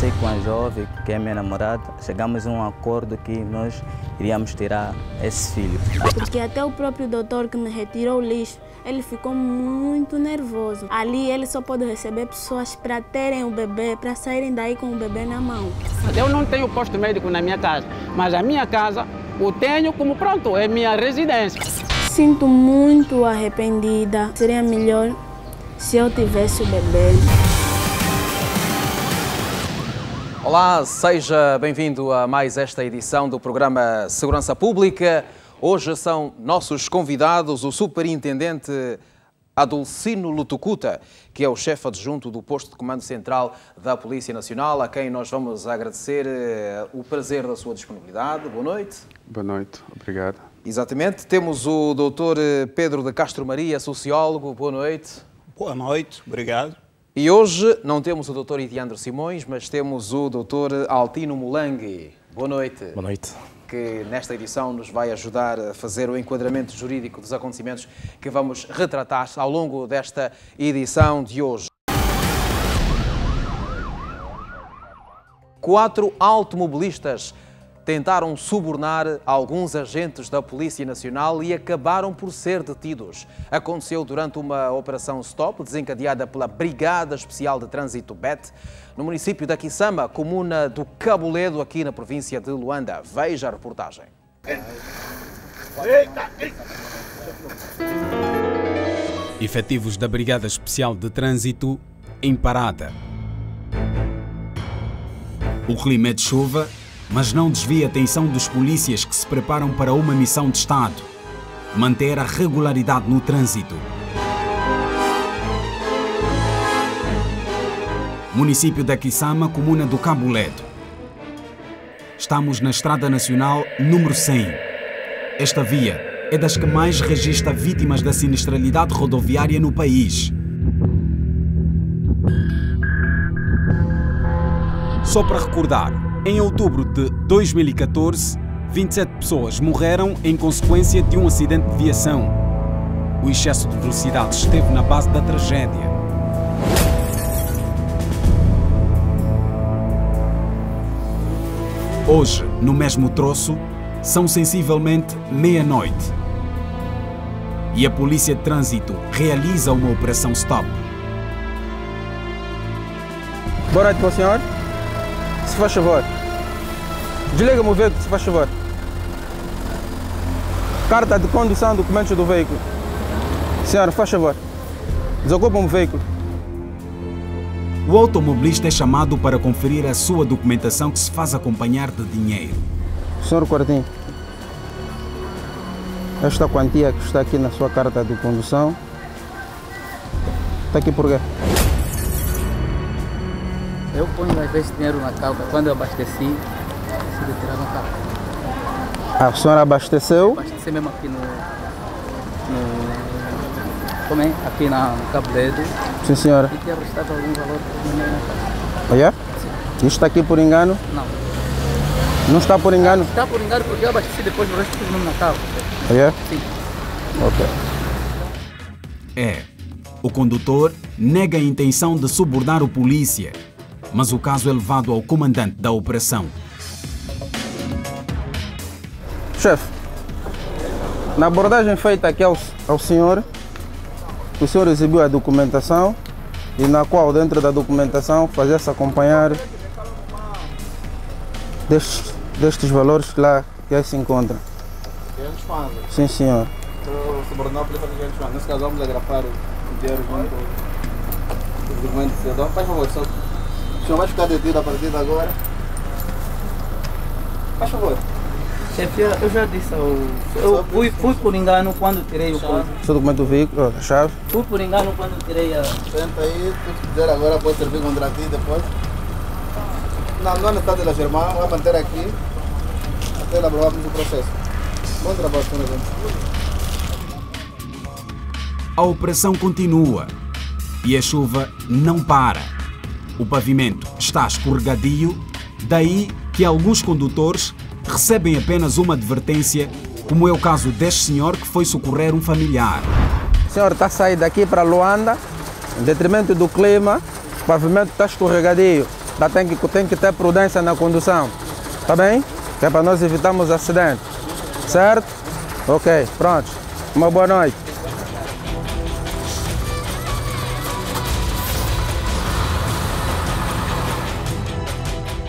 conversei com a jovem, que é minha namorada, chegamos a um acordo que nós iríamos tirar esse filho. Porque até o próprio doutor que me retirou o lixo, ele ficou muito nervoso. Ali ele só pode receber pessoas para terem o bebê, para saírem daí com o bebê na mão. Eu não tenho posto médico na minha casa, mas a minha casa eu tenho como pronto, é minha residência. Sinto muito arrependida. Seria melhor se eu tivesse o bebê. Olá, seja bem-vindo a mais esta edição do programa Segurança Pública. Hoje são nossos convidados o superintendente Adolcino Lutucuta, que é o chefe adjunto do posto de comando central da Polícia Nacional, a quem nós vamos agradecer o prazer da sua disponibilidade. Boa noite. Boa noite, obrigado. Exatamente. Temos o doutor Pedro de Castro Maria, sociólogo. Boa noite. Boa noite, obrigado. E hoje não temos o doutor Idiandro Simões, mas temos o doutor Altino Mulangue. Boa noite. Boa noite. Que nesta edição nos vai ajudar a fazer o enquadramento jurídico dos acontecimentos que vamos retratar ao longo desta edição de hoje. 4 automobilistas tentaram subornar alguns agentes da Polícia Nacional e acabaram por ser detidos. Aconteceu durante uma operação stop desencadeada pela Brigada Especial de Trânsito BET, no município da Quissama, comuna do Cabuledo, aqui na província de Luanda. Veja a reportagem. Efetivos da Brigada Especial de Trânsito em parada. O clima é de chuva, mas não desvia a atenção dos polícias que se preparam para uma missão de Estado: manter a regularidade no trânsito. Município da Quissama, comuna do Cabuledo. Estamos na Estrada Nacional número 100. Esta via é das que mais registra vítimas da sinistralidade rodoviária no país. Só para recordar, em outubro de 2014, 27 pessoas morreram em consequência de um acidente de viação. O excesso de velocidade esteve na base da tragédia. Hoje, no mesmo troço, são sensivelmente meia-noite. E a Polícia de Trânsito realiza uma operação stop. Boa noite, meu senhor. Se faz favor. Desliga-me o veículo, se faz favor. Carta de condução, documentos do veículo. Senhora, faz favor. Desocupa-me o veículo. O automobilista é chamado para conferir a sua documentação, que se faz acompanhar de dinheiro. Senhor Quartinho, esta quantia que está aqui na sua carta de condução está aqui por quê? Eu ponho às vezes dinheiro na calça. Quando eu abasteci, decidi tirar no carro. A senhora abasteceu? Abasteci mesmo aqui aqui no Cabuledo. Sim, senhora. E tinha restado algum valor na calça. Olha? Isto está aqui por engano? Não. Não está por engano? Está por engano porque eu abasteci depois do resto do na calça. Olha? Sim. Ok. O condutor nega a intenção de subornar o polícia, mas o caso é levado ao comandante da operação. Chefe, na abordagem feita aqui ao senhor, o senhor exibiu a documentação e na qual, dentro da documentação, fazia-se acompanhar destes valores que lá que se encontram. 500 fãs. Sim, senhor. Eu subornou a polícia de 500 fãs. Nesse caso, vamos agrafar o dinheiro junto os documentos de cidadão. Faz favor, só. O senhor vai ficar detido a partir de agora. Faz favor. Chefe, eu já disse eu fui por engano quando tirei o coisa. Seu documento do veículo, a chave? Fui por engano quando tirei a... Senta aí, se quiser agora pode servir contra ti depois. Não é necessário da Germán, vai manter aqui até elaborarmos o processo. Bom trabalho, senhor agente. A operação continua e a chuva não para. O pavimento está escorregadio, daí que alguns condutores recebem apenas uma advertência, como é o caso deste senhor que foi socorrer um familiar. O senhor está a sair daqui para Luanda, em detrimento do clima, o pavimento está escorregadio. tem que ter prudência na condução. Tá bem? Que é para nós evitarmos acidentes. Certo? Ok, pronto. Uma boa noite.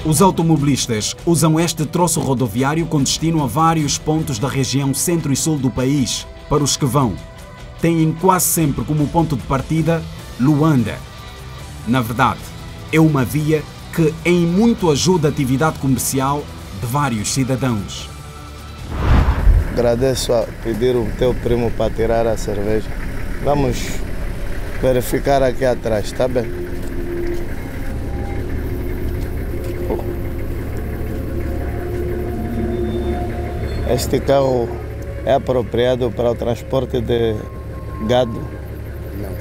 Os automobilistas usam este troço rodoviário com destino a vários pontos da região centro e sul do país. Para os que vão, têm quase sempre como ponto de partida Luanda. Na verdade, é uma via que em muito ajuda a atividade comercial de vários cidadãos. Agradeço a pedir o teu primo para tirar a cerveja. Vamos verificar aqui atrás, tá bem? Este carro é apropriado para o transporte de gado? Não.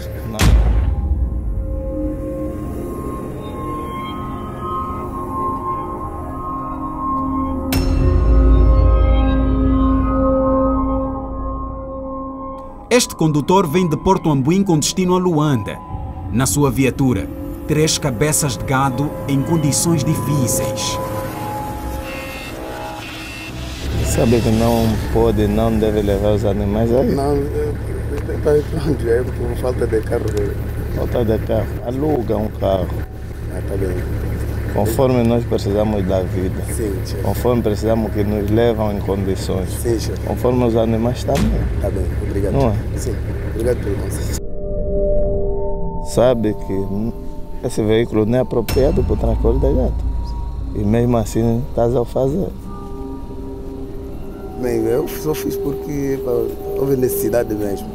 Este condutor vem de Porto Ambuim com destino a Luanda. Na sua viatura, 3 cabeças de gado em condições difíceis. Sabe que não pode, não deve levar os animais aí? Não, pronto, é por falta de carro. Falta de carro. Aluga um carro. Tá bem. Conforme nós precisamos da vida. Sim, chefe. Conforme precisamos que nos levam em condições. Sim, chefe. Conforme os animais também. Tá bem, obrigado. Não é? Sim, obrigado pelo conselho. Sabe que esse veículo não é apropriado para o transporte de gado. E mesmo assim estás a fazer. Bem, eu só fiz porque houve necessidade mesmo.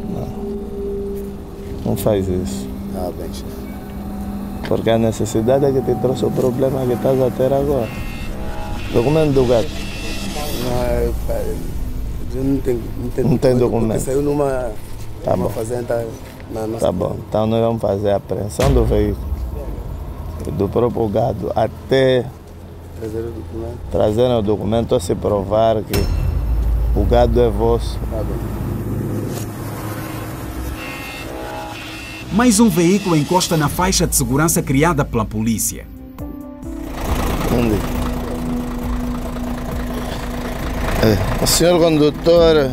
Não faz isso. Ah, bem, chefe. Porque a necessidade é que te trouxe o problema que estás a ter agora. Documento do gato. Não tem documento. Porque saiu numa fazenda na nossa. Tá bom, então nós vamos fazer a apreensão do veículo, do próprio gado, até trazerem o documento ou se provar que o gado é vosso. Tá bem. Mais um veículo encosta na faixa de segurança criada pela polícia. Onde? O senhor condutor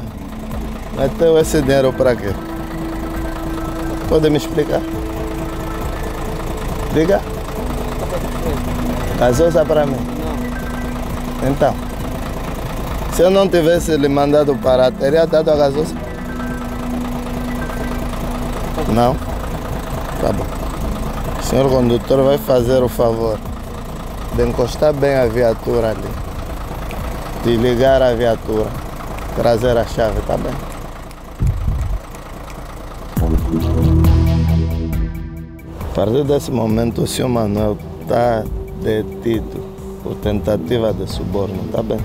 meteu esse dinheiro para quê? Pode me explicar? Diga. Gasosa para mim? Não. Então, se eu não tivesse lhe mandado parar, teria dado a gasosa? Não? Tá bom. O senhor condutor vai fazer o favor de encostar bem a viatura ali, de ligar a viatura, trazer a chave, tá bem? A partir desse momento o senhor Manuel está detido por tentativa de suborno, tá bem?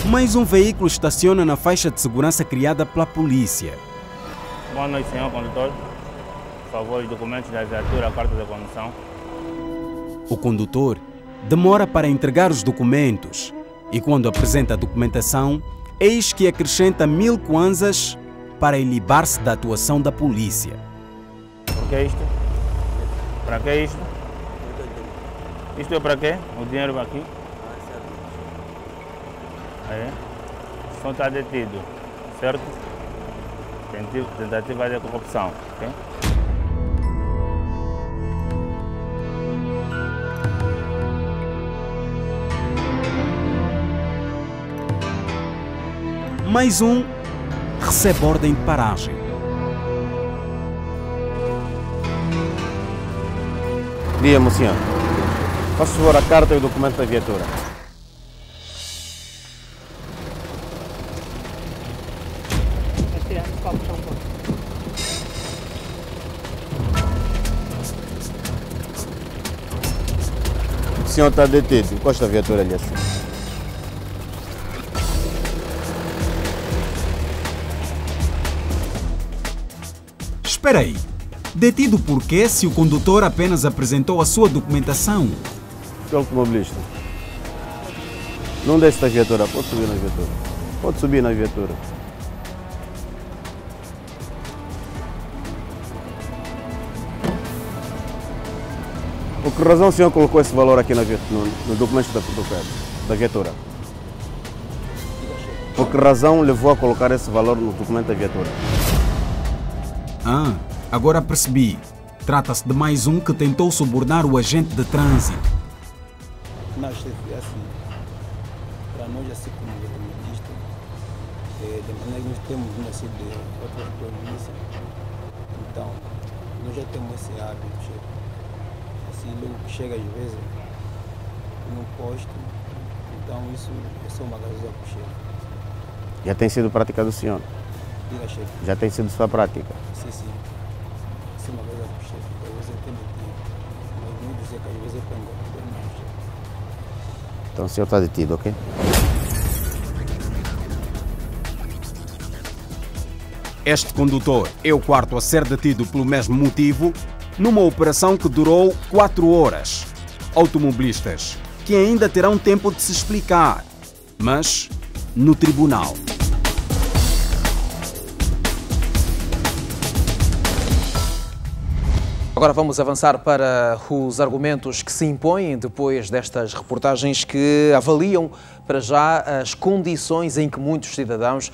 Mais um veículo estaciona na faixa de segurança criada pela polícia. Boa noite, senhor condutor. Por favor, os documentos da viatura, a carta de condução. O condutor demora para entregar os documentos e, quando apresenta a documentação, eis que acrescenta 1000 kwanzas para ilibar-se da atuação da polícia. Por que isto? Para que isto? Isto é para quê? O dinheiro aqui? É. O senhor está detido, certo? Tentativa de corrupção, ok? Mais um recebe ordem de paragem. Diga-me, senhor. Faça favor a carta e o documento da viatura. O senhor está detido. Encosta a viatura ali assim. Espera aí. Detido por quê se o condutor apenas apresentou a sua documentação? O automobilista. Não desce da viatura, pode subir na viatura. Pode subir na viatura. Por que razão o senhor colocou esse valor aqui no documento da viatura? Por que razão levou a colocar esse valor no documento da viatura? Ah, agora percebi. Trata-se de mais um que tentou subornar o agente de trânsito. Não, chefe, é assim. Para nós, assim como automobilista, de maneira que nós temos nascido de outras províncias, então, nós já temos esse hábito, chefe. Assim, logo que chega às vezes no posto, então isso é só uma gasolina para o chefe. Já tem sido prática do senhor? Diga, chefe. Já tem sido sua prática? Sim, sim. Isso é uma coisa para o chefe. Às vezes eu tenho que... Mas não dizer que às vezes eu tenho mais, chefe. Então o senhor está detido, ok? Este condutor é o quarto a ser detido pelo mesmo motivo, numa operação que durou 4 horas. Automobilistas que ainda terão tempo de se explicar, mas no tribunal. Agora vamos avançar para os argumentos que se impõem depois destas reportagens que avaliam para já as condições em que muitos cidadãos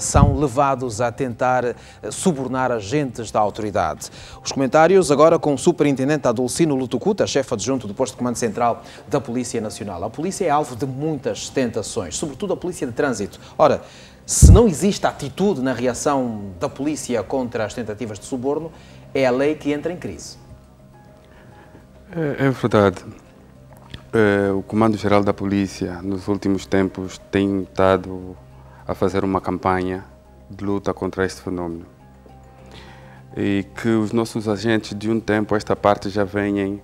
são levados a tentar subornar agentes da autoridade. Os comentários agora com o Superintendente Adolcino Lutucuta, chefe adjunto do Posto de Comando Central da Polícia Nacional. A polícia é alvo de muitas tentações, sobretudo a polícia de trânsito. Ora, se não existe atitude na reação da polícia contra as tentativas de suborno, é a lei que entra em crise. É verdade. O Comando-Geral da Polícia, nos últimos tempos, tem estado a fazer uma campanha de luta contra este fenómeno. E que os nossos agentes, de um tempo a esta parte, já vêm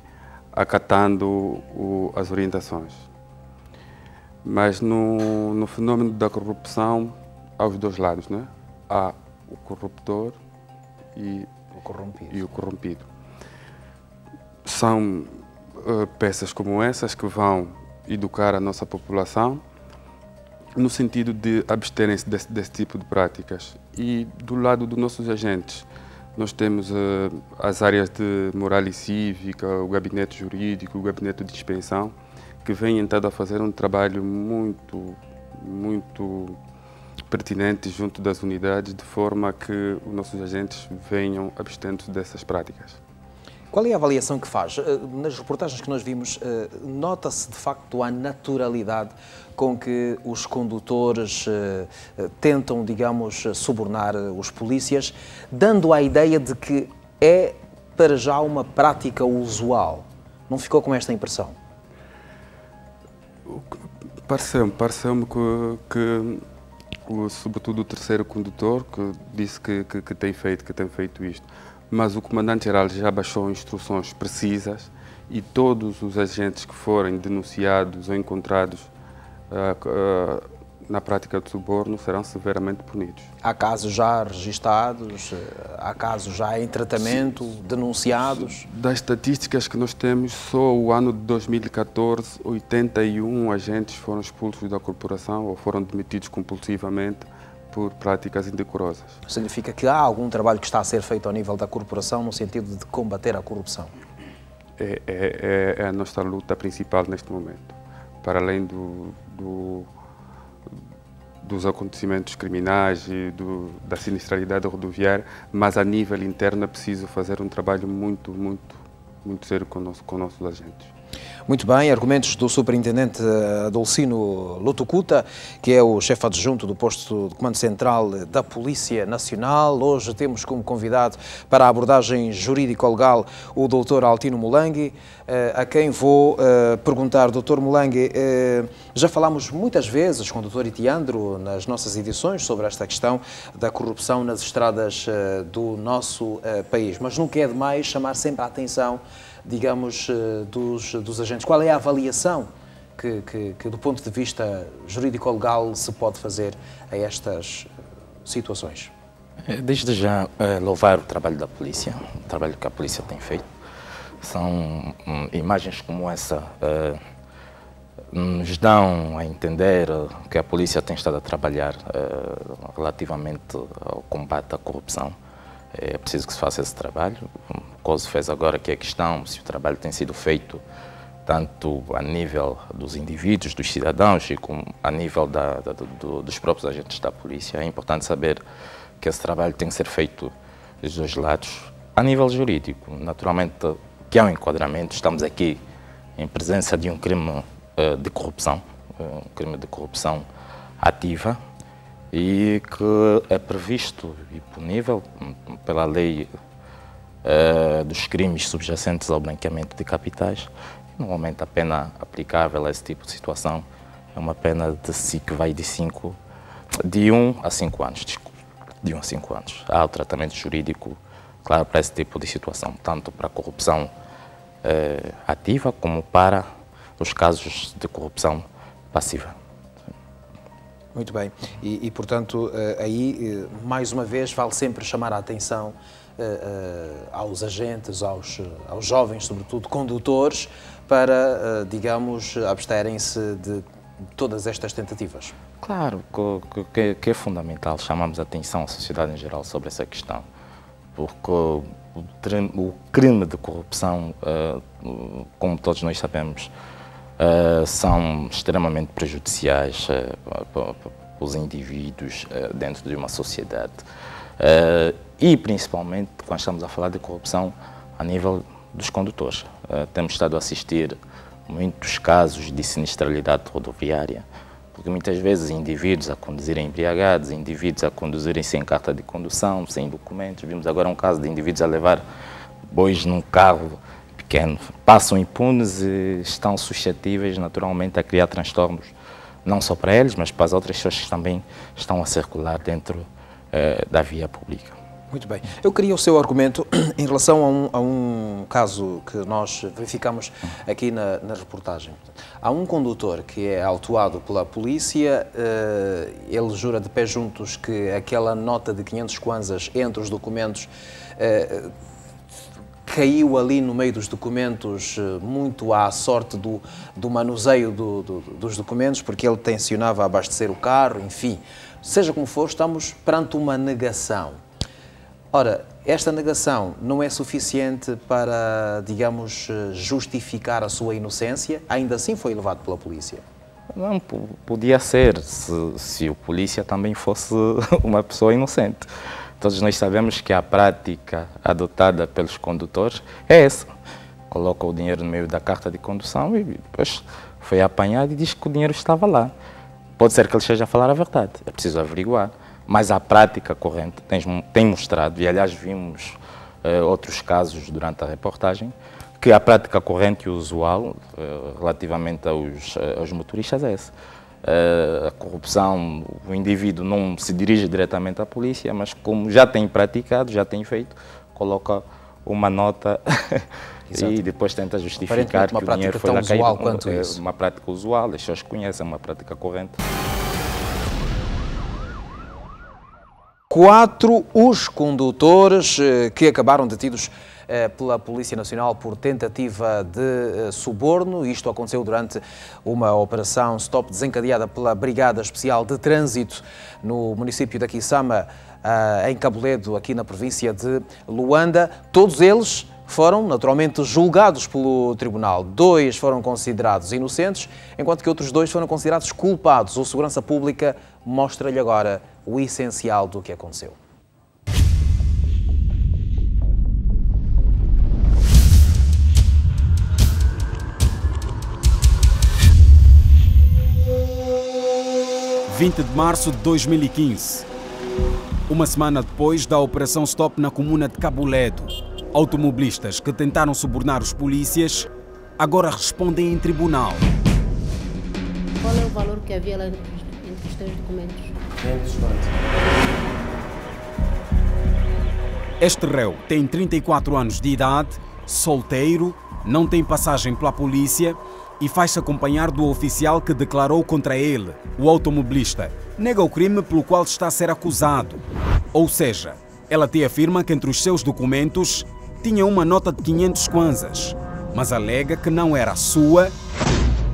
acatando as orientações. Mas no fenómeno da corrupção, há os dois lados, né? Há o corruptor e o corrompido. São peças como essas que vão educar a nossa população no sentido de absterem-se desse tipo de práticas. E do lado dos nossos agentes, nós temos as áreas de moral e cívica, o gabinete jurídico, o gabinete de inspeção, que vêm então a fazer um trabalho muito pertinente junto das unidades, de forma a que os nossos agentes venham abstendo dessas práticas. Qual é a avaliação que faz? Nas reportagens que nós vimos, nota-se de facto a naturalidade com que os condutores tentam, digamos, subornar os polícias, dando a ideia de que é para já uma prática usual. Não ficou com esta impressão? Pareceu-me que sobretudo o terceiro condutor, que disse que tem feito isto. Mas o Comandante-Geral já baixou instruções precisas e todos os agentes que forem denunciados ou encontrados na prática de suborno serão severamente punidos. Há casos já registados? Há casos já em tratamento, denunciados? Das estatísticas que nós temos, só o ano de 2014, 81 agentes foram expulsos da corporação ou foram demitidos compulsivamente por práticas indecorosas. Significa que há algum trabalho que está a ser feito ao nível da corporação no sentido de combater a corrupção? É a nossa luta principal neste momento. Para além dos acontecimentos criminais e da sinistralidade rodoviária, mas a nível interno é preciso fazer um trabalho muito sério com nossos agentes. Muito bem, argumentos do Superintendente Adolcino Lutucuta, que é o chefe adjunto do Posto de Comando Central da Polícia Nacional. Hoje temos como convidado para a abordagem jurídico-legal o Dr. Altino Mulangue, a quem vou perguntar, Dr. Mulangue, já falámos muitas vezes com o Dr. Itiandro nas nossas edições sobre esta questão da corrupção nas estradas do nosso país, mas nunca é demais chamar sempre a atenção, digamos, dos agentes. Qual é a avaliação que do ponto de vista jurídico-legal se pode fazer a estas situações? Desde já, louvar o trabalho da polícia, o trabalho que a polícia tem feito. São imagens como essa nos dão a entender que a polícia tem estado a trabalhar relativamente ao combate à corrupção. É preciso que se faça esse trabalho. O COSE fez agora aqui a questão se o trabalho tem sido feito tanto a nível dos indivíduos, dos cidadãos, e como a nível dos próprios agentes da polícia. É importante saber que esse trabalho tem que ser feito dos dois lados. A nível jurídico, naturalmente, que há um enquadramento. Estamos aqui em presença de um crime de corrupção, um crime de corrupção ativa, e que é previsto e punível pela lei dos crimes subjacentes ao branqueamento de capitais. Normalmente a pena aplicável a esse tipo de situação é uma pena que vai de 1 a 5 anos. De 1 a 5 anos. Há o tratamento jurídico, claro, para esse tipo de situação, tanto para a corrupção ativa como para os casos de corrupção passiva. Muito bem. E portanto, aí, mais uma vez, vale sempre chamar a atenção aos agentes, aos jovens, sobretudo condutores, para, digamos, absterem-se de todas estas tentativas. Claro que é fundamental chamarmos a atenção à sociedade em geral sobre essa questão, porque o crime de corrupção, como todos nós sabemos, são extremamente prejudiciais para os indivíduos dentro de uma sociedade. E principalmente quando estamos a falar de corrupção a nível dos condutores. Temos estado a assistir muitos casos de sinistralidade rodoviária, porque muitas vezes indivíduos a conduzirem embriagados, indivíduos a conduzirem sem carta de condução, sem documentos. Vimos agora um caso de indivíduos a levar bois num carro pequeno. Passam impunes e estão suscetíveis naturalmente a criar transtornos, não só para eles, mas para as outras pessoas que também estão a circular dentro da via pública. Muito bem. Eu queria o seu argumento em relação a um caso que nós verificamos aqui na reportagem. Há um condutor que é autuado pela polícia, ele jura de pé juntos que aquela nota de 500 kwanzas entre os documentos caiu ali no meio dos documentos, muito à sorte do manuseio dos documentos, porque ele tencionava abastecer o carro, enfim. Seja como for, estamos perante uma negação. Ora, esta negação não é suficiente para, digamos, justificar a sua inocência? Ainda assim foi levado pela polícia? Não, podia ser, se o polícia também fosse uma pessoa inocente. Todos nós sabemos que a prática adotada pelos condutores é essa. Coloca o dinheiro no meio da carta de condução e depois foi apanhado e diz que o dinheiro estava lá. Pode ser que ele esteja a falar a verdade, é preciso averiguar. Mas a prática corrente tem mostrado, e aliás vimos outros casos durante a reportagem, que a prática corrente e usual relativamente aos motoristas é essa. A corrupção, o indivíduo não se dirige diretamente à polícia, mas como já tem praticado, já tem feito, coloca uma nota e depois tenta justificar que o dinheiro foi lá caído. Uma prática usual, as pessoas conhecem, uma prática corrente. 4 os condutores que acabaram detidos pela Polícia Nacional por tentativa de suborno. Isto aconteceu durante uma operação stop desencadeada pela Brigada Especial de Trânsito no município de Quissama, em Cabo Ledo, aqui na província de Luanda. Todos eles foram naturalmente julgados pelo tribunal. 2 foram considerados inocentes, enquanto que outros 2 foram considerados culpados. O Segurança Pública mostra-lhe agora o essencial do que aconteceu. – 20 de março de 2015. Uma semana depois da operação stop na comuna de Cabo Ledo, automobilistas que tentaram subornar os polícias agora respondem em tribunal. Qual é o valor que havia lá entre os teus documentos? Este réu tem 34 anos de idade, solteiro, não tem passagem pela polícia e faz-se acompanhar do oficial que declarou contra ele, o automobilista. Nega o crime pelo qual está a ser acusado. Ou seja, ela te afirma que entre os seus documentos tinha uma nota de 500 kwanzas, mas alega que não era sua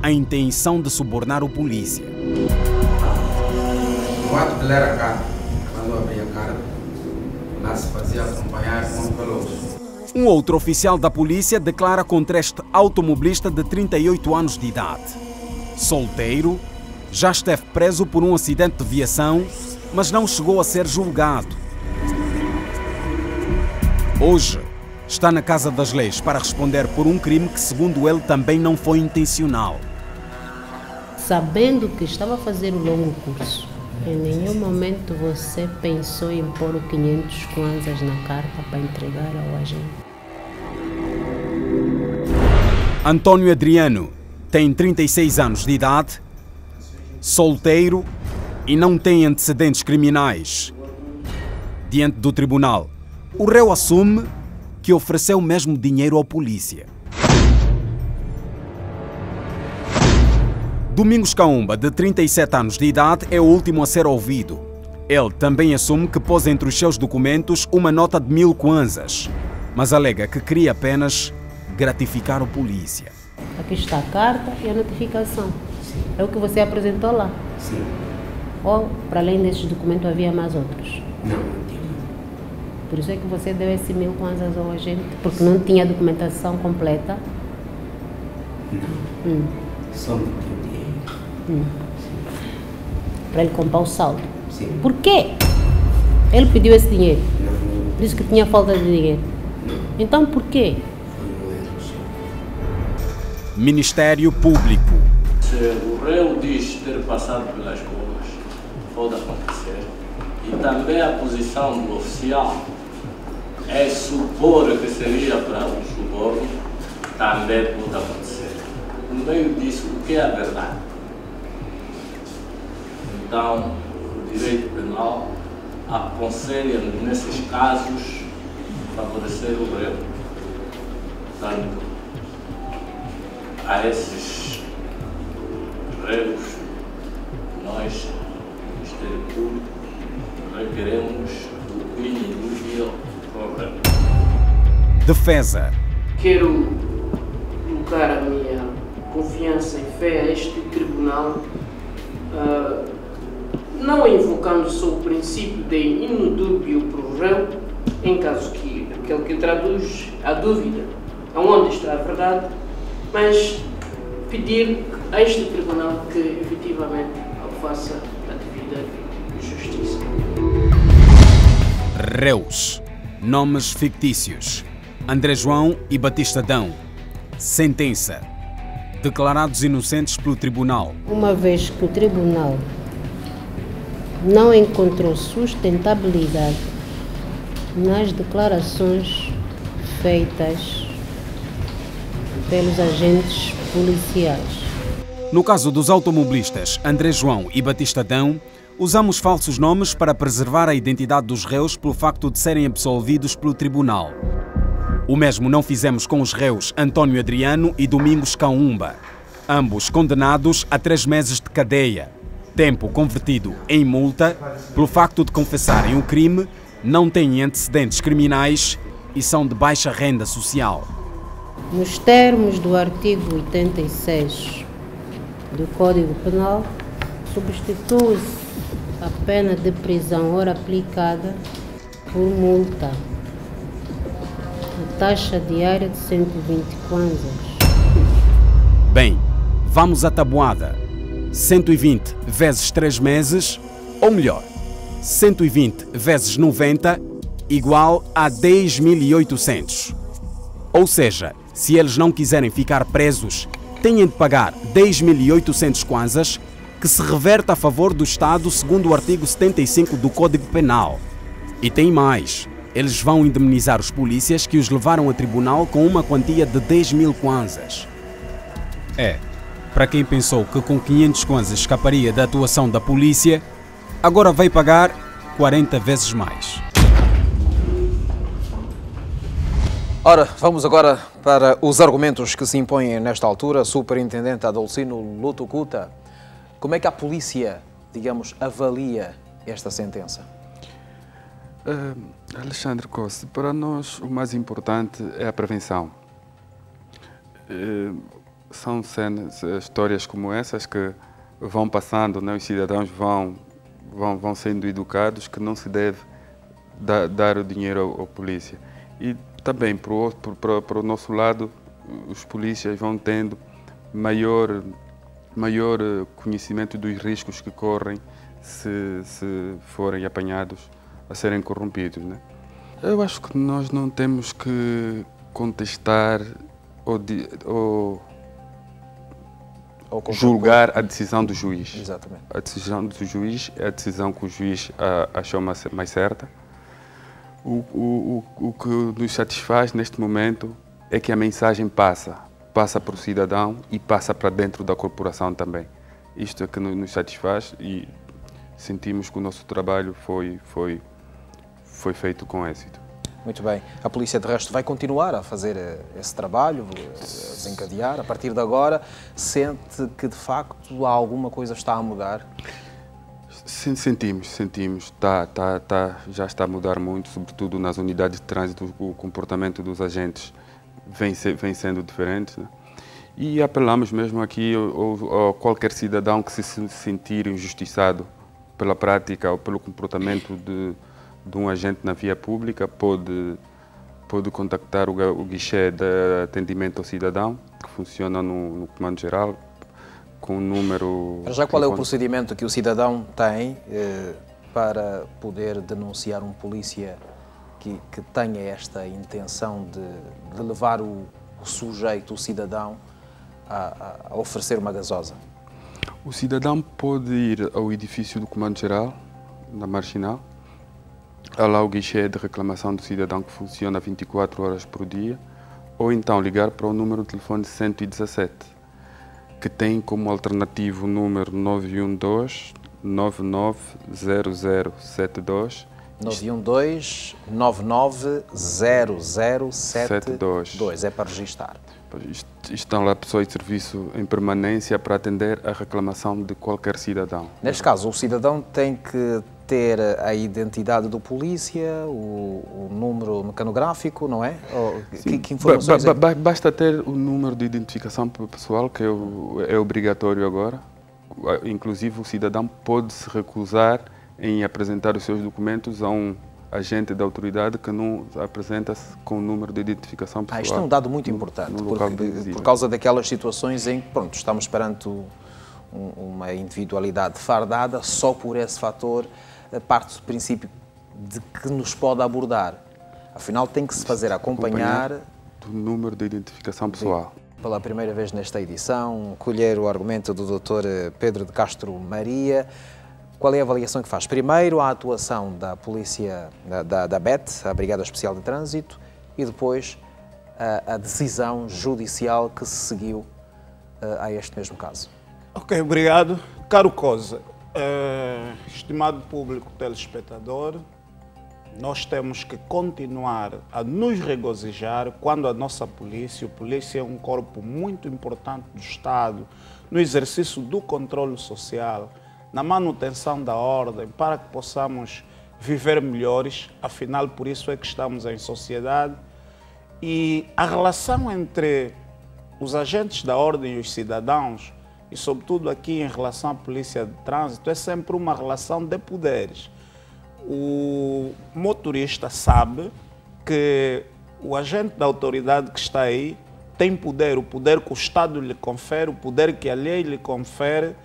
a intenção de subornar o polícia. O ato de ler a carta, quando abri a carta, lá se fazia acompanhar com veloz. Um outro oficial da polícia declara contra este automobilista de 38 anos de idade. Solteiro, já esteve preso por um acidente de viação, mas não chegou a ser julgado. Hoje, está na Casa das Leis para responder por um crime que, segundo ele, também não foi intencional. Sabendo que estava a fazer o longo curso, em nenhum momento você pensou em pôr o 500 kwanzas na carta para entregar ao agente? Antônio Adriano tem 36 anos de idade, solteiro e não tem antecedentes criminais. Diante do tribunal, o réu assume que ofereceu mesmo dinheiro ao polícia. Domingos Kaumba, de 37 anos de idade, é o último a ser ouvido. Ele também assume que pôs entre os seus documentos uma nota de 1000 kwanzas, mas alega que queria apenas gratificar o polícia. Aqui está a carta e a notificação. Sim. É o que você apresentou lá? Sim. Ou, para além desses documentos, havia mais outros? Não, não tinha. Por isso é que você deu esse 1000 kwanzas ao agente? Porque não tinha a documentação completa? Não. Só não tinha dinheiro. Para ele comprar o saldo? Sim. Por quê? Ele pediu esse dinheiro? Não. Disse que tinha falta de dinheiro? Não. Então, por quê? Ministério Público. Se o réu diz ter passado pelas ruas, pode acontecer. E também a posição do oficial é supor que seria para um suborno, também pode acontecer. No meio disso, o que é a verdade? Então, o direito penal aconselha-nos, nesses casos, favorecer o réu. Portanto, a esses réus, nós, Ministério Público, requeremos o inelúvel problema. Defesa. Quero colocar a minha confiança e fé a este tribunal, não invocando só o princípio de inudúbio pro réu, em caso que aquele que traduz a dúvida aonde está a verdade, mas pedir a este tribunal que efetivamente faça a devida justiça. Réus. Nomes fictícios. André João e Batista Adão. Sentença. Declarados inocentes pelo tribunal. Uma vez que o tribunal não encontrou sustentabilidade nas declarações feitas pelos agentes policiais. No caso dos automobilistas André João e Batista Adão, usamos falsos nomes para preservar a identidade dos réus pelo facto de serem absolvidos pelo tribunal. O mesmo não fizemos com os réus Antônio Adriano e Domingos Kaumba, ambos condenados a 3 meses de cadeia, tempo convertido em multa pelo facto de confessarem o crime, não têm antecedentes criminais e são de baixa renda social. Nos termos do artigo 86 do Código Penal, substitui-se a pena de prisão ora aplicada por multa, a taxa diária de 120 kwanzas. Bem, vamos à tabuada. 120 vezes 3 meses, ou melhor, 120 vezes 90 igual a 10.800. Ou seja, se eles não quiserem ficar presos, têm de pagar 10.800 kwanzas, que se reverte a favor do Estado segundo o artigo 75 do Código Penal. E tem mais, eles vão indemnizar os polícias que os levaram a tribunal com uma quantia de 10.000 kwanzas. Para quem pensou que com 500 kwanzas escaparia da atuação da polícia, agora vai pagar 40 vezes mais. Ora, vamos agora para os argumentos que se impõem nesta altura. Superintendente Adolcino Lutucuta, como é que a polícia, digamos, avalia esta sentença? Alexandre Costa, para nós o mais importante é a prevenção. São cenas, histórias como essas que vão passando, né? Os cidadãos vão sendo educados que não se deve dar o dinheiro à polícia. E também, para o nosso lado, os polícias vão tendo maior conhecimento dos riscos que correm se forem apanhados a serem corrompidos, né? Eu acho que nós não temos que contestar ou julgar a decisão do juiz. Exatamente. A decisão do juiz é a decisão que o juiz achou mais certa. O que nos satisfaz neste momento é que a mensagem passa para o cidadão e passa para dentro da corporação também. Isto é que nos satisfaz e sentimos que o nosso trabalho foi feito com êxito. Muito bem. A polícia, de resto, vai continuar a fazer esse trabalho, a desencadear. A partir de agora, sente que, de facto, alguma coisa está a mudar? Sentimos. Já está a mudar muito, sobretudo nas unidades de trânsito. O comportamento dos agentes vem sendo diferente, né? E apelamos mesmo aqui a qualquer cidadão que se sentir injustiçado pela prática ou pelo comportamento de um agente na via pública, pode contactar o guichê de atendimento ao cidadão, que funciona no Comando Geral, com o número... Já qual é o procedimento que o cidadão tem para poder denunciar um polícia que tenha esta intenção de levar o sujeito, o cidadão, a oferecer uma gasosa? O cidadão pode ir ao edifício do Comando Geral, na Marginal. Há lá o guichê de reclamação do cidadão que funciona 24 horas por dia, ou então ligar para o número de telefone 117, que tem como alternativo o número 912-990072. 912-990072. É para registrar. Estão lá pessoas de serviço em permanência para atender a reclamação de qualquer cidadão. Neste caso, o cidadão tem que ter a identidade do polícia, o número mecanográfico, não é? Que informações Basta ter o número de identificação pessoal, que é obrigatório agora. Inclusive, o cidadão pode se recusar em apresentar os seus documentos a um agente da autoridade que não apresenta-se com o número de identificação pessoal. Isto é um dado muito importante, por causa daquelas situações em que, pronto, estamos perante uma individualidade fardada, só por esse fator parte do princípio de que nos pode abordar. Afinal, tem que se fazer acompanhar do número de identificação pessoal. Pela primeira vez nesta edição, colher o argumento do Dr. Pedro de Castro Maria. Qual é a avaliação que faz? Primeiro, a atuação da polícia, da BET, a Brigada Especial de Trânsito, e depois a decisão judicial que se seguiu a este mesmo caso. Ok, obrigado. Caro Cosa, estimado público telespectador, nós temos que continuar a nos regozijar quando a nossa polícia, é um corpo muito importante do Estado, no exercício do controle social, na manutenção da ordem, para que possamos viver melhores, afinal, por isso é que estamos em sociedade. E a relação entre os agentes da ordem e os cidadãos, e sobretudo aqui em relação à polícia de trânsito, é sempre uma relação de poderes. O motorista sabe que o agente da autoridade que está aí tem poder, o poder que o Estado lhe confere, o poder que a lei lhe confere,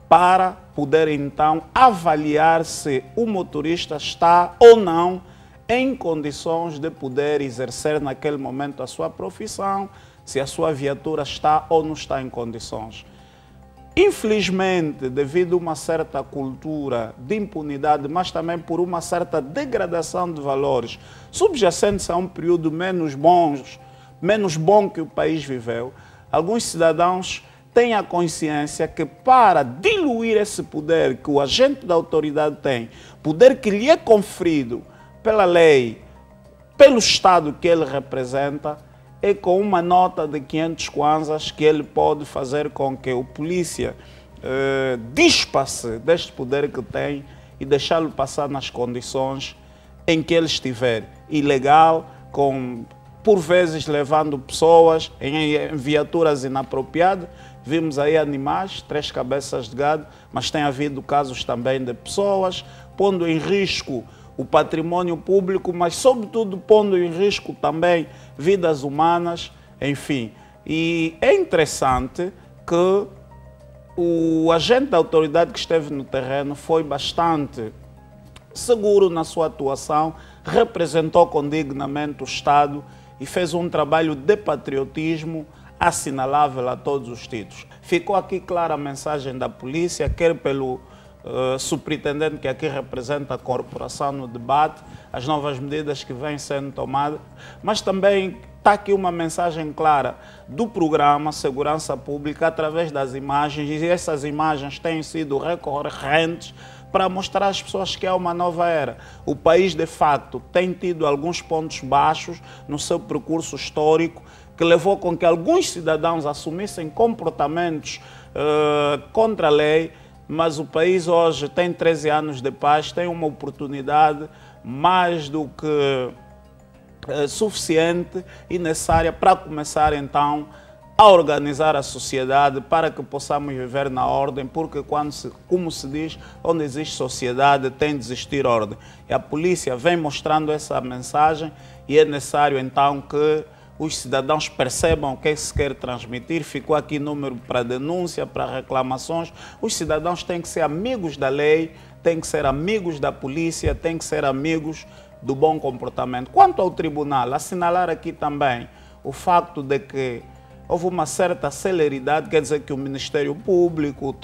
para poder então avaliar se o motorista está ou não em condições de poder exercer naquele momento a sua profissão, se a sua viatura está ou não está em condições. Infelizmente, devido a uma certa cultura de impunidade, mas também por uma certa degradação de valores, subjacentes a um período menos bom que o país viveu, alguns cidadãos têm a consciência que, para diluir esse poder que o agente da autoridade tem, poder que lhe é conferido pela lei, pelo Estado que ele representa, é com uma nota de 500 kwanzas que ele pode fazer com que o polícia dispa-se deste poder que tem e deixá-lo passar nas condições em que ele estiver ilegal, por vezes levando pessoas em viaturas inapropriadas. Vimos aí animais, 3 cabeças de gado, mas tem havido casos também de pessoas pondo em risco o patrimônio público, mas sobretudo pondo em risco também vidas humanas, enfim. E é interessante que o agente da autoridade que esteve no terreno foi bastante seguro na sua atuação, representou com dignamente o Estado e fez um trabalho de patriotismo assinalável a todos os títulos. Ficou aqui clara a mensagem da polícia, quer pelo superintendente que aqui representa a corporação no debate, as novas medidas que vêm sendo tomadas, mas também está aqui uma mensagem clara do programa Segurança Pública através das imagens, e essas imagens têm sido recorrentes para mostrar às pessoas que é uma nova era. O país, de facto, tem tido alguns pontos baixos no seu percurso histórico, que levou com que alguns cidadãos assumissem comportamentos contra a lei, mas o país hoje tem 13 anos de paz, tem uma oportunidade mais do que suficiente e necessária para começar então a organizar a sociedade para que possamos viver na ordem, porque como se diz, onde existe sociedade tem de existir ordem. E a polícia vem mostrando essa mensagem e é necessário então que os cidadãos percebam o que se quer transmitir. Ficou aqui número para denúncia, para reclamações. Os cidadãos têm que ser amigos da lei, têm que ser amigos da polícia, têm que ser amigos do bom comportamento. Quanto ao tribunal, assinalar aqui também o facto de que houve uma certa celeridade, quer dizer que o Ministério Público,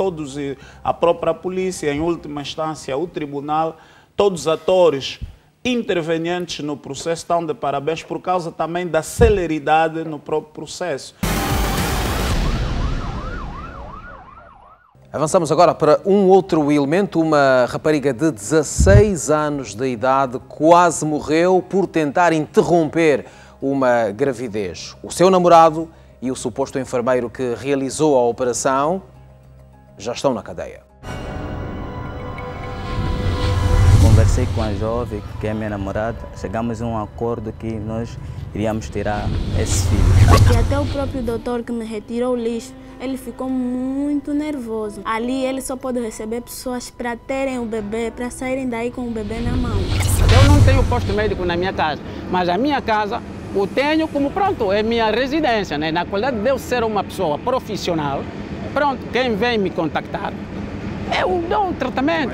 a própria polícia, em última instância o tribunal, todos os atores intervenientes no processo estão de parabéns por causa também da celeridade no próprio processo. Avançamos agora para um outro elemento. Uma rapariga de 16 anos de idade quase morreu por tentar interromper uma gravidez. O seu namorado e o suposto enfermeiro que realizou a operação já estão na cadeia. Conversei com a jovem, que é minha namorada, chegamos a um acordo que nós iríamos tirar esse filho. E até o próprio doutor que me retirou o lixo, ele ficou muito nervoso. Ali ele só pode receber pessoas para terem o bebê, para saírem daí com o bebê na mão. Eu não tenho posto médico na minha casa, mas a minha casa eu tenho como, pronto, é minha residência, né? Na qualidade de eu ser uma pessoa profissional, pronto, quem vem me contactar, eu dou um tratamento.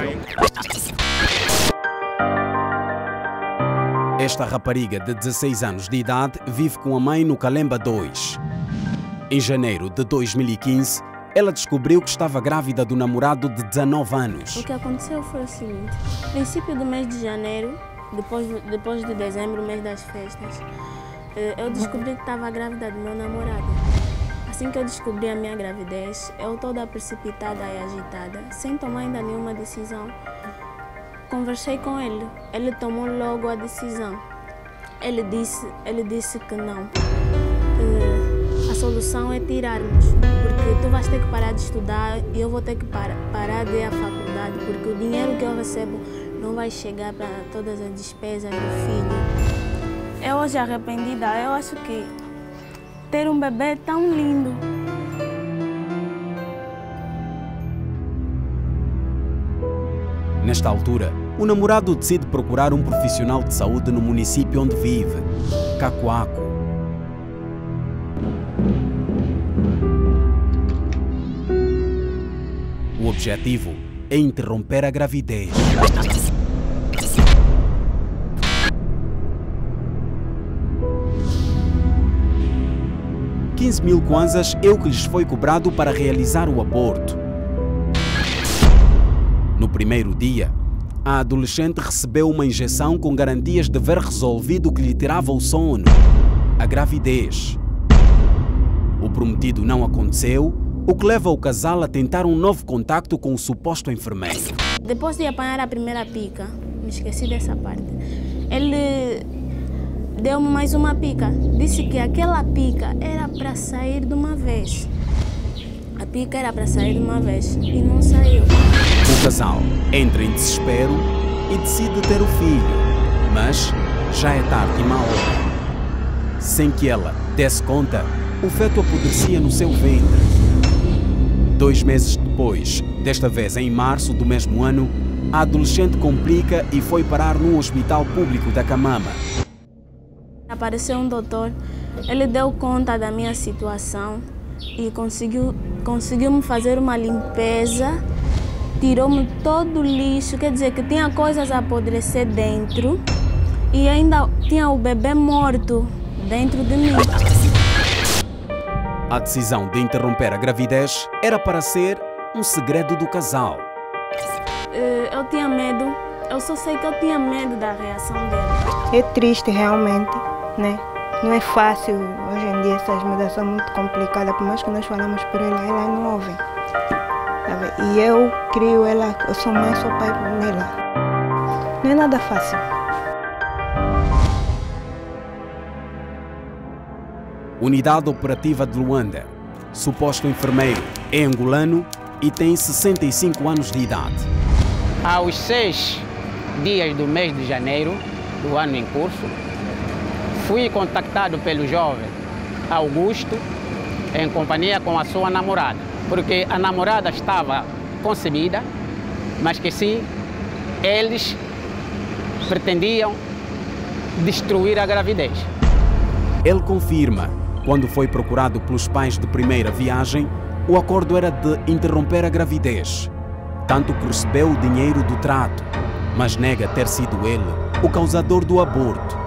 Esta rapariga de 16 anos de idade vive com a mãe no Calemba 2. Em janeiro de 2015, ela descobriu que estava grávida do namorado de 19 anos. O que aconteceu foi o seguinte: no princípio do mês de janeiro, depois de dezembro, mês das festas, eu descobri que estava grávida do meu namorado. Assim que eu descobri a minha gravidez, eu toda precipitada e agitada, sem tomar ainda nenhuma decisão, conversei com ele. Ele tomou logo a decisão. Ele disse que não. A solução é tirarmos, porque tu vais ter que parar de estudar e eu vou ter que parar de ir à faculdade, porque o dinheiro que eu recebo não vai chegar para todas as despesas do filho. Eu hoje arrependida, eu acho que ter um bebê é tão lindo. Nesta altura, o namorado decide procurar um profissional de saúde no município onde vive, Cacoaco. O objetivo é interromper a gravidez. 15.000 kwanzas é o que lhes foi cobrado para realizar o aborto. No primeiro dia, a adolescente recebeu uma injeção com garantias de ver resolvido o que lhe tirava o sono, a gravidez. O prometido não aconteceu, o que leva o casal a tentar um novo contacto com o suposto enfermeiro. Depois de apanhar a primeira pica, me esqueci dessa parte, ele deu-me mais uma pica. Disse que aquela pica era para sair de uma vez. A pica era para sair de uma vez e não saiu. O casal entra em desespero e decide ter o filho. Mas já é tarde e má hora. Sem que ela desse conta, o feto apodrecia no seu ventre. 2 meses depois, desta vez em março do mesmo ano, a adolescente complica e foi parar num hospital público da Camama. Apareceu um doutor, ele deu conta da minha situação e conseguiu-me fazer uma limpeza, tirou-me todo o lixo, quer dizer que tinha coisas a apodrecer dentro e ainda tinha o bebê morto dentro de mim. A decisão de interromper a gravidez era para ser um segredo do casal. Eu tinha medo, eu só sei que eu tinha medo da reação dela. É triste realmente, né? Não é fácil, hoje em dia essas mudanças são muito complicadas, por mais que nós falamos por ela, ela não ouve. Sabe? E eu crio ela, eu sou mãe, sou pai nela. Não é nada fácil. Unidade Operativa de Luanda. Suposto enfermeiro é angolano e tem 65 anos de idade. Aos 6 dias do mês de janeiro do ano em curso, fui contactado pelo jovem Augusto em companhia com a sua namorada, porque a namorada estava concebida, mas que sim, eles pretendiam destruir a gravidez. Ele confirma, quando foi procurado pelos pais de primeira viagem, o acordo era de interromper a gravidez, tanto que recebeu o dinheiro do trato, mas nega ter sido ele o causador do aborto.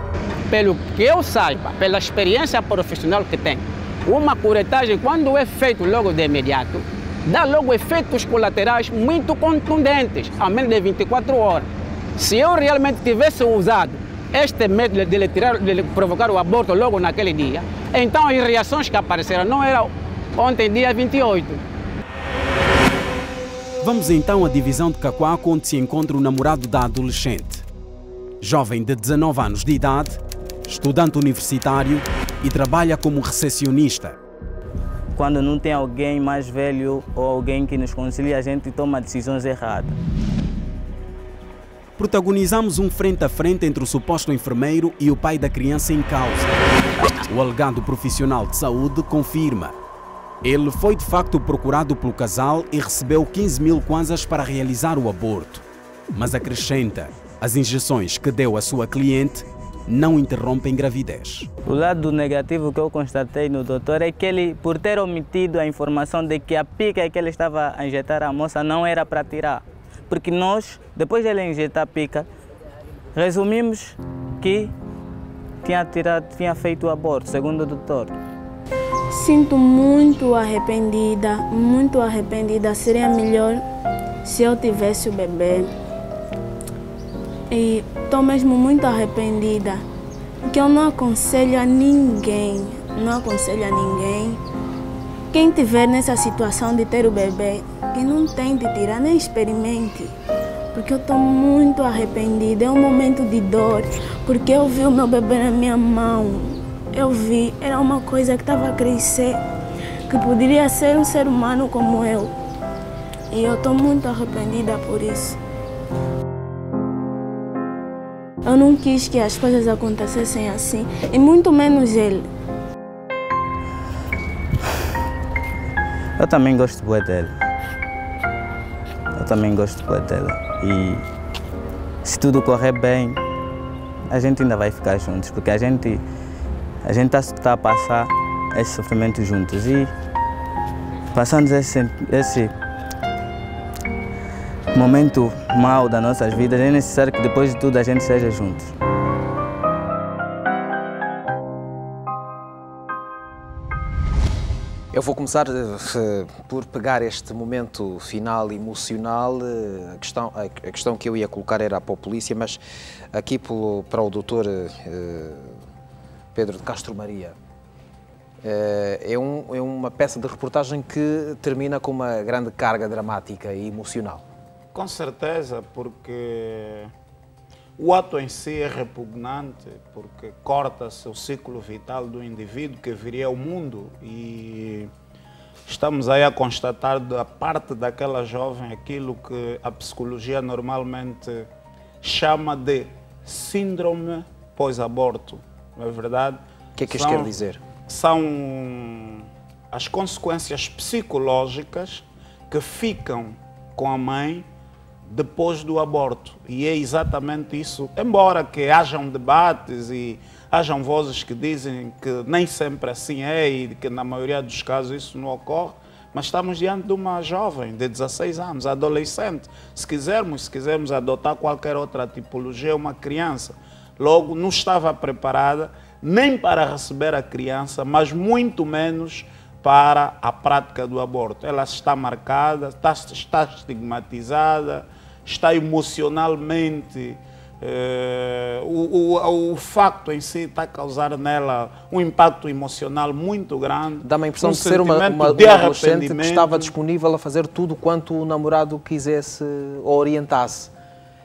Pelo que eu saiba, pela experiência profissional que tenho, uma curetagem, quando é feito logo de imediato, dá logo efeitos colaterais muito contundentes, a menos de 24 horas. Se eu realmente tivesse usado este método de provocar o aborto logo naquele dia, então as reações que apareceram não eram ontem, dia 28. Vamos então à divisão de Cacoaco, onde se encontra o namorado da adolescente. Jovem de 19 anos de idade, estudante universitário e trabalha como recepcionista. Quando não tem alguém mais velho ou alguém que nos concilia, a gente toma decisões erradas. Protagonizamos um frente a frente entre o suposto enfermeiro e o pai da criança em causa. O alegado profissional de saúde confirma. Ele foi de facto procurado pelo casal e recebeu 15 mil kwanzas para realizar o aborto. Mas acrescenta, as injeções que deu à sua cliente não interrompem gravidez. O lado negativo que eu constatei no doutor é que ele, por ter omitido a informação de que a pica que ele estava a injetar a moça não era para tirar. Porque nós, depois de ele injetar a pica, resumimos que tinha feito o aborto, segundo o doutor. Sinto muito arrependida. Seria melhor se eu tivesse o bebê. E estou mesmo muito arrependida, porque eu não aconselho a ninguém, Quem estiver nessa situação de ter o bebê, que não tente tirar, nem experimente. Porque eu estou muito arrependida, é um momento de dor, porque eu vi o meu bebê na minha mão. Eu vi, era uma coisa que estava a crescer, que poderia ser um ser humano como eu. E eu estou muito arrependida por isso. Eu não quis que as coisas acontecessem assim, e muito menos ele. Eu também gosto bué dele. E se tudo correr bem, a gente ainda vai ficar juntos, porque a gente está a passar esse sofrimento juntos. E passando esse momento mau das nossas vidas, é necessário que depois de tudo a gente seja juntos. Eu vou começar por pegar este momento final emocional. A questão que eu ia colocar era para a polícia, mas aqui para o doutor Pedro de Castro Maria. É uma peça de reportagem que termina com uma grande carga dramática e emocional. Com certeza, porque o ato em si é repugnante, porque corta-se o ciclo vital do indivíduo que viria ao mundo, e estamos aí a constatar da parte daquela jovem aquilo que a psicologia normalmente chama de síndrome pós-aborto, não é verdade? O que é que isto quer dizer? São as consequências psicológicas que ficam com a mãe depois do aborto. E é exatamente isso. Embora que hajam debates e hajam vozes que dizem que nem sempre assim é e que na maioria dos casos isso não ocorre, mas estamos diante de uma jovem de 16 anos, adolescente. Se quisermos adotar qualquer outra tipologia, uma criança. Logo, não estava preparada nem para receber a criança, mas muito menos para a prática do aborto. Ela está marcada, está estigmatizada, está emocionalmente... o facto em si está a causar nela um impacto emocional muito grande. Dá-me a impressão de ser uma adolescente que estava disponível a fazer tudo quanto o namorado quisesse ou orientasse.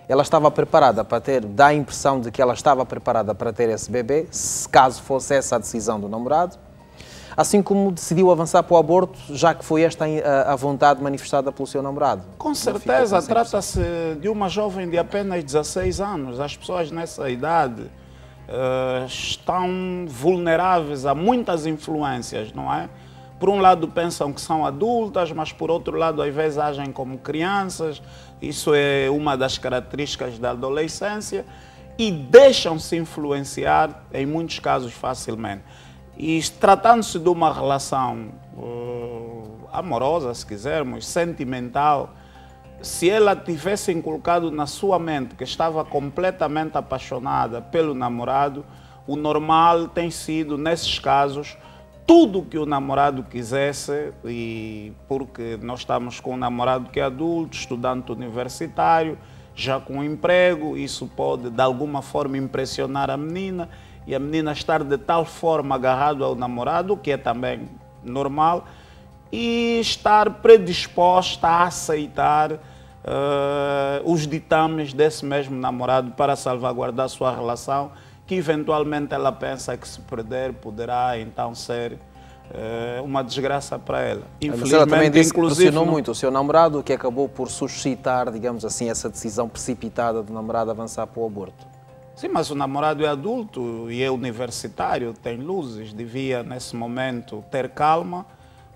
Ela estava preparada para ter, dá a impressão de que ela estava preparada para ter esse bebê, se caso fosse essa a decisão do namorado, assim como decidiu avançar para o aborto, já que foi esta a vontade manifestada pelo seu namorado. Com certeza, trata-se de uma jovem de apenas 16 anos. As pessoas nessa idade estão vulneráveis a muitas influências, não é? Por um lado pensam que são adultas, mas por outro lado às vezes agem como crianças. Isso é uma das características da adolescência e deixam-se influenciar, em muitos casos, facilmente. E tratando-se de uma relação amorosa, se quisermos, sentimental, se ela tivesse inculcado na sua mente que estava completamente apaixonada pelo namorado, o normal tem sido, nesses casos, tudo que o namorado quisesse, e porque nós estamos com um namorado que é adulto, estudante universitário, já com um emprego, isso pode de alguma forma impressionar a menina, e a menina estar de tal forma agarrada ao namorado, que é também normal, e estar predisposta a aceitar os ditames desse mesmo namorado para salvaguardar sua relação, que eventualmente ela pensa que se perder poderá então ser uma desgraça para ela. Mas ela também disse que pressionou muito o seu namorado, que acabou por suscitar, digamos assim, essa decisão precipitada do namorado avançar para o aborto. Sim, mas o namorado é adulto e é universitário, tem luzes, devia nesse momento ter calma,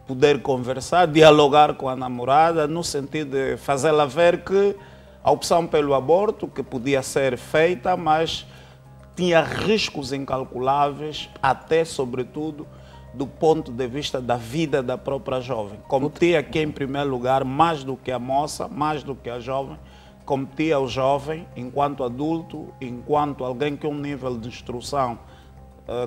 poder conversar, dialogar com a namorada, no sentido de fazê-la ver que a opção pelo aborto, que podia ser feita, mas tinha riscos incalculáveis, até sobretudo do ponto de vista da vida da própria jovem. Competia aqui em primeiro lugar, mais do que a moça, mais do que a jovem, competia o jovem enquanto adulto, enquanto alguém com um nível de instrução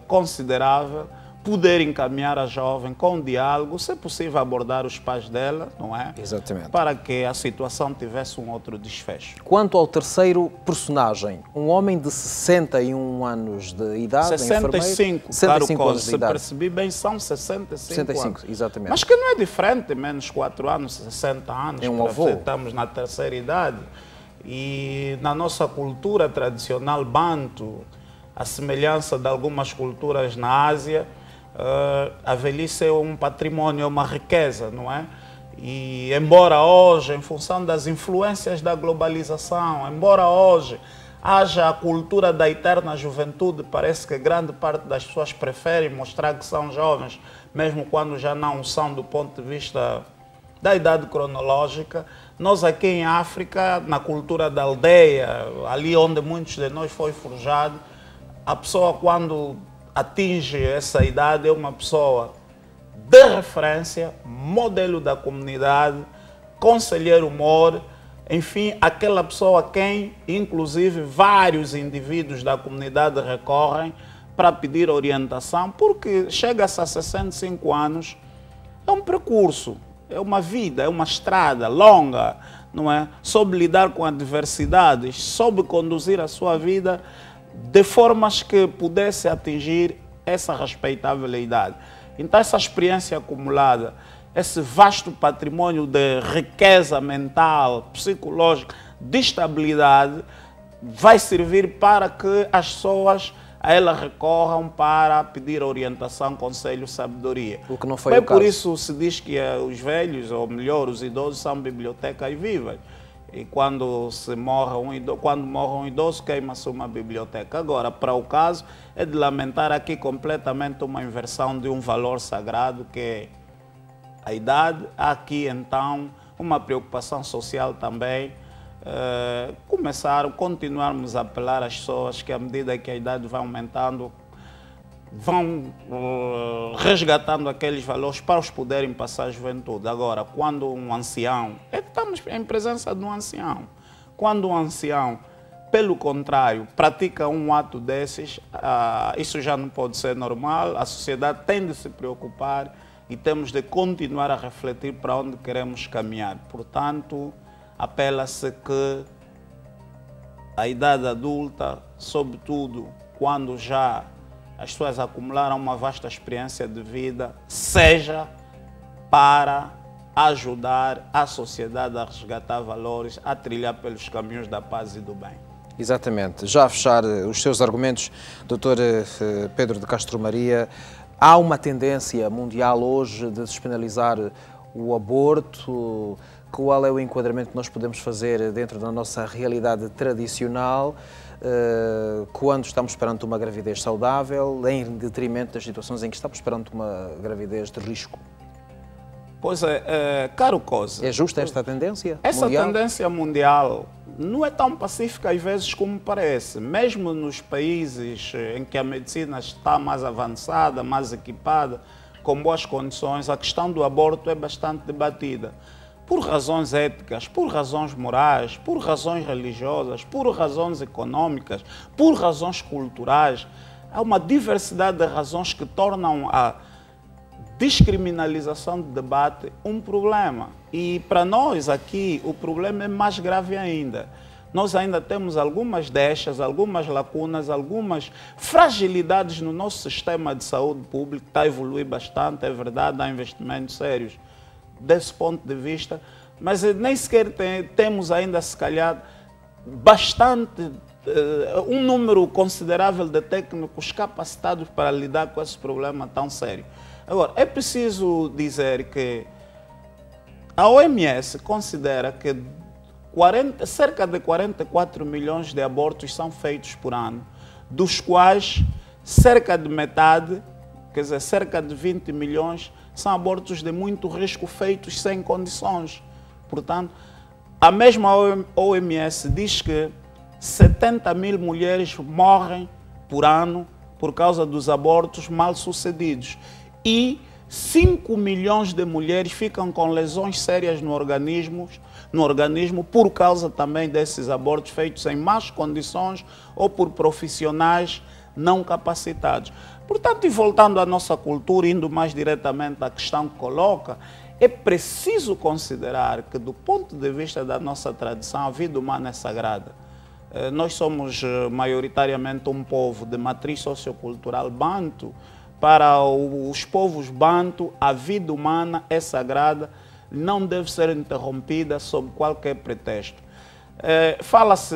considerável, poder encaminhar a jovem com diálogo, se possível abordar os pais dela, não é? Exatamente. Para que a situação tivesse um outro desfecho. Quanto ao terceiro personagem, um homem de 61 anos de idade, 65, 65 anos de idade. Se percebi bem, são 65 anos. Exatamente. Mas que não é diferente, menos 4 anos, 60 anos. É um avô. Estamos na terceira idade. E na nossa cultura tradicional banto, a semelhança de algumas culturas na Ásia, a velhice é um patrimônio, é uma riqueza, não é? E embora hoje, em função das influências da globalização, embora hoje haja a cultura da eterna juventude, parece que grande parte das pessoas preferem mostrar que são jovens, mesmo quando já não são do ponto de vista da idade cronológica. Nós aqui em África, na cultura da aldeia, ali onde muitos de nós foi forjado, a pessoa quando atinge essa idade é uma pessoa de referência, modelo da comunidade, conselheiro humor, enfim, aquela pessoa a quem, inclusive, vários indivíduos da comunidade recorrem para pedir orientação, porque chega-se a 65 anos, é um percurso, é uma vida, é uma estrada longa, não é? Soube lidar com adversidades, soube conduzir a sua vida de formas que pudesse atingir essa respeitável idade. Então, essa experiência acumulada, esse vasto patrimônio de riqueza mental, psicológica, de estabilidade, vai servir para que as pessoas a ela recorram para pedir orientação, conselho, sabedoria. O que não foi o caso. Por isso se diz que os velhos, ou melhor, os idosos, são bibliotecas vivas. E quando morre um idoso, queima-se uma biblioteca. Agora, para o caso, é de lamentar aqui completamente uma inversão de um valor sagrado, que é a idade. Há aqui, então, uma preocupação social também. Continuarmos a apelar às pessoas que, à medida que a idade vai aumentando, vão resgatando aqueles valores para os poderem passar à juventude. Agora, quando um ancião, estamos em presença de um ancião, quando um ancião, pelo contrário, pratica um ato desses, isso já não pode ser normal. A sociedade tem de se preocupar e temos de continuar a refletir para onde queremos caminhar. Portanto, apela-se que a idade adulta, sobretudo quando já as pessoas acumularam uma vasta experiência de vida, seja para ajudar a sociedade a resgatar valores, a trilhar pelos caminhos da paz e do bem. Exatamente. Já a fechar os seus argumentos, Dr. Pedro de Castro Maria, há uma tendência mundial hoje de despenalizar o aborto. Qual é o enquadramento que nós podemos fazer dentro da nossa realidade tradicional quando estamos perante uma gravidez saudável, em detrimento das situações em que estamos perante uma gravidez de risco? Pois é, caro Cosa. É justa esta tendência essa mundial? Essa tendência mundial não é tão pacífica às vezes como parece. Mesmo nos países em que a medicina está mais avançada, mais equipada, com boas condições, a questão do aborto é bastante debatida. Por razões éticas, por razões morais, por razões religiosas, por razões econômicas, por razões culturais. Há uma diversidade de razões que tornam a descriminalização do debate um problema. E para nós aqui o problema é mais grave ainda. Nós ainda temos algumas deixas, algumas lacunas, algumas fragilidades no nosso sistema de saúde público, que está a evoluir bastante, é verdade, há investimentos sérios desse ponto de vista, mas nem sequer temos ainda, se calhar, um número considerável de técnicos capacitados para lidar com esse problema tão sério. Agora, é preciso dizer que a OMS considera que cerca de 44 milhões de abortos são feitos por ano, dos quais cerca de metade, quer dizer, cerca de 20 milhões, são abortos de muito risco feitos sem condições. Portanto, a mesma OMS diz que 70 mil mulheres morrem por ano por causa dos abortos mal sucedidos. E 5 milhões de mulheres ficam com lesões sérias no organismo por causa também desses abortos feitos em más condições ou por profissionais não capacitados. Portanto, e voltando à nossa cultura, indo mais diretamente à questão que coloca, é preciso considerar que, do ponto de vista da nossa tradição, a vida humana é sagrada. Nós somos maioritariamente um povo de matriz sociocultural banto. Para os povos banto, a vida humana é sagrada, não deve ser interrompida sob qualquer pretexto. Fala-se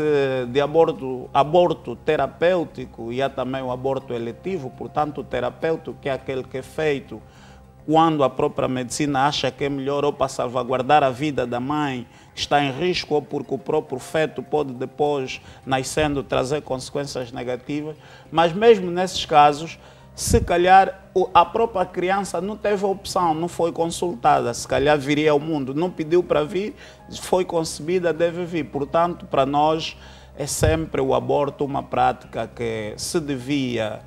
de aborto terapêutico e há também o aborto eletivo. Portanto, o terapêutico, que é aquele que é feito quando a própria medicina acha que é melhor, ou para salvaguardar a vida da mãe que está em risco, ou porque o próprio feto pode depois, nascendo, trazer consequências negativas. Mas mesmo nesses casos, se calhar a própria criança não teve opção, não foi consultada, se calhar viria ao mundo, não pediu para vir, foi concebida, deve vir. Portanto, para nós é sempre o aborto uma prática que se devia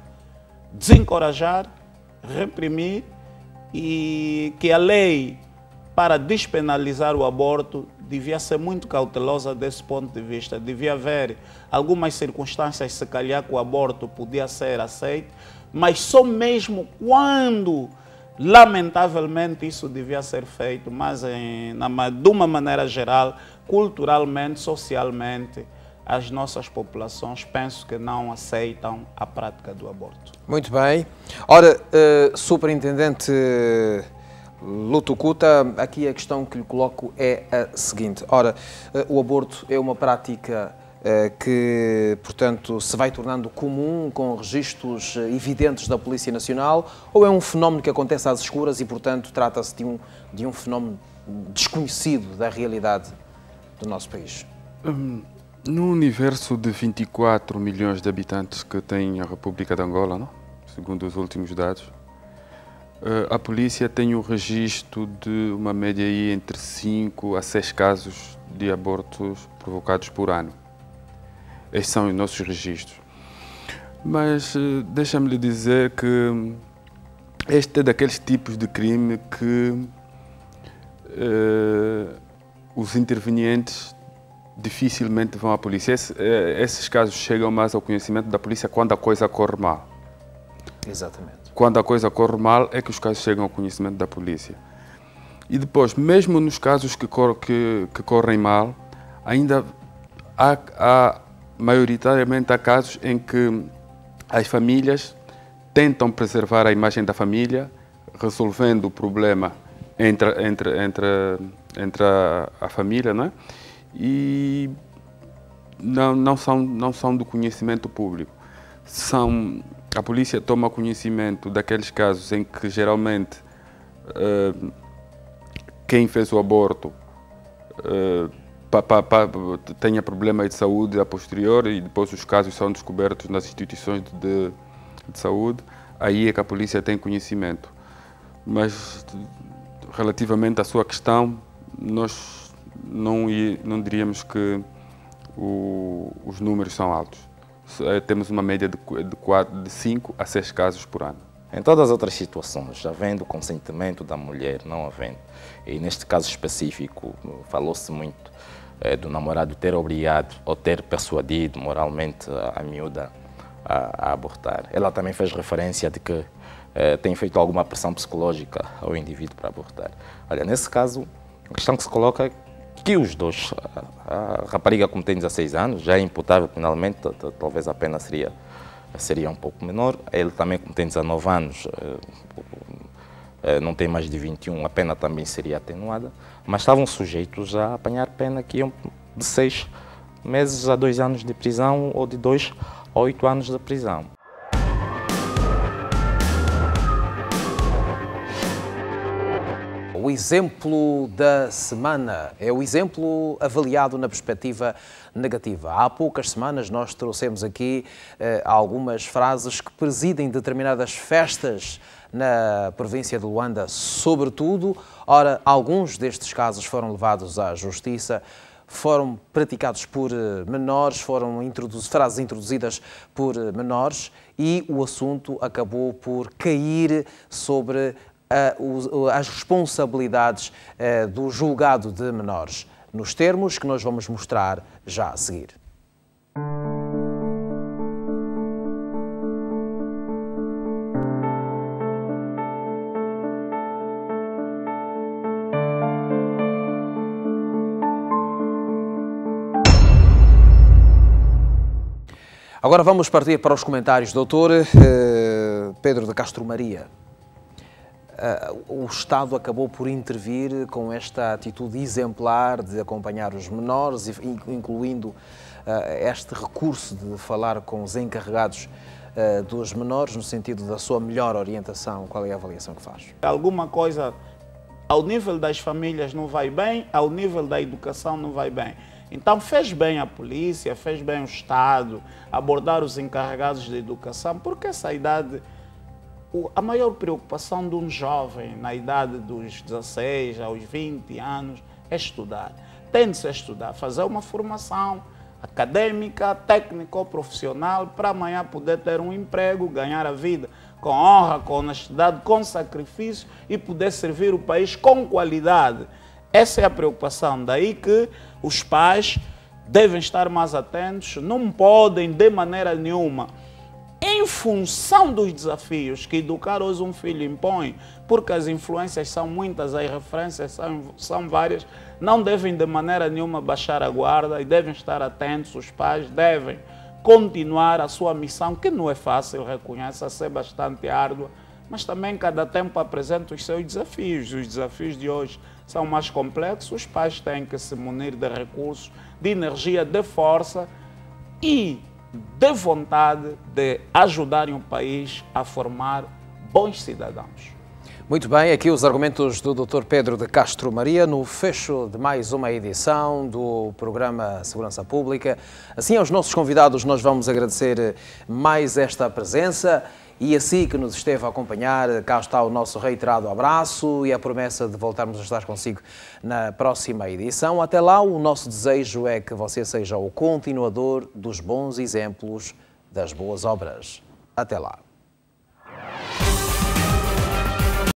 desencorajar, reprimir, e que a lei para despenalizar o aborto devia ser muito cautelosa desse ponto de vista. Devia haver algumas circunstâncias, se calhar, que o aborto podia ser aceito, mas só mesmo quando, lamentavelmente, isso devia ser feito, mas de uma maneira geral, culturalmente, socialmente, as nossas populações, penso que não aceitam a prática do aborto. Muito bem. Ora, Superintendente Lutucuta, aqui a questão que lhe coloco é a seguinte. Ora, o aborto é uma prática que, portanto, se vai tornando comum com registros evidentes da Polícia Nacional, ou é um fenómeno que acontece às escuras e, portanto, trata-se de um fenómeno desconhecido da realidade do nosso país? No universo de 24 milhões de habitantes que tem a República de Angola, não? Segundo os últimos dados, a polícia tem o registro de uma média aí entre 5 a 6 casos de abortos provocados por ano. Estes são os nossos registros. Mas deixa-me lhe dizer que este é daqueles tipos de crime que os intervenientes dificilmente vão à polícia. Esses casos chegam mais ao conhecimento da polícia quando a coisa corre mal. Exatamente. Quando a coisa corre mal é que os casos chegam ao conhecimento da polícia. E depois, mesmo nos casos que correm mal, ainda maioritariamente há casos em que as famílias tentam preservar a imagem da família, resolvendo o problema entre a família, não é? E não são do conhecimento público. A polícia toma conhecimento daqueles casos em que geralmente quem fez o aborto tenha problema de saúde a posterior e depois os casos são descobertos nas instituições de saúde, aí é que a polícia tem conhecimento. Mas relativamente à sua questão, nós não diríamos que os números são altos. Temos uma média de 5 a 6 casos por ano. Em todas as outras situações, havendo consentimento da mulher, não havendo, e neste caso específico, falou-se muito do namorado ter obrigado ou ter persuadido moralmente a miúda a abortar. Ela também fez referência de que tem feito alguma pressão psicológica ao indivíduo para abortar. Olha, nesse caso, a questão que se coloca é que os dois, a rapariga como tem 16 anos, já é imputável penalmente, talvez a pena seria um pouco menor. Ele também como tem 19 anos, não tem mais de 21, a pena também seria atenuada, mas estavam sujeitos a apanhar pena que iam de 6 meses a 2 anos de prisão ou de 2 a 8 anos de prisão. O exemplo da semana é o exemplo avaliado na perspectiva negativa. Há poucas semanas nós trouxemos aqui algumas frases que presidem determinadas festas na província de Luanda, sobretudo. Ora, alguns destes casos foram levados à justiça, foram praticados por menores, foram frases introduzidas por menores e o assunto acabou por cair sobre as responsabilidades do julgado de menores, nos termos que nós vamos mostrar já a seguir. Agora vamos partir para os comentários, doutor Pedro de Castro Maria. O Estado acabou por intervir com esta atitude exemplar de acompanhar os menores, incluindo este recurso de falar com os encarregados dos menores, no sentido da sua melhor orientação. Qual é a avaliação que faz? Alguma coisa ao nível das famílias não vai bem, ao nível da educação não vai bem. Então fez bem a polícia, fez bem o Estado abordar os encarregados de educação, porque essa idade, a maior preocupação de um jovem na idade dos 16 aos 20 anos é estudar. Tem-se a estudar, fazer uma formação acadêmica, técnica ou profissional para amanhã poder ter um emprego, ganhar a vida com honra, com honestidade, com sacrifício e poder servir o país com qualidade. Essa é a preocupação, daí que os pais devem estar mais atentos, não podem de maneira nenhuma, em função dos desafios que educar hoje um filho impõe, porque as influências são muitas, as referências são várias, não devem de maneira nenhuma baixar a guarda e devem estar atentos, os pais devem continuar a sua missão, que não é fácil, reconhece, a ser bastante árdua, mas também cada tempo apresenta os seus desafios. Os desafios de hoje são mais complexos, os pais têm que se munir de recursos, de energia, de força e de vontade de ajudarem o país a formar bons cidadãos. Muito bem, aqui os argumentos do Dr. Pedro de Castro Maria no fecho de mais uma edição do programa Segurança Pública. Assim, aos nossos convidados nós vamos agradecer mais esta presença e assim que nos esteve a acompanhar, cá está o nosso reiterado abraço e a promessa de voltarmos a estar consigo na próxima edição. Até lá, o nosso desejo é que você seja o continuador dos bons exemplos, das boas obras. Até lá.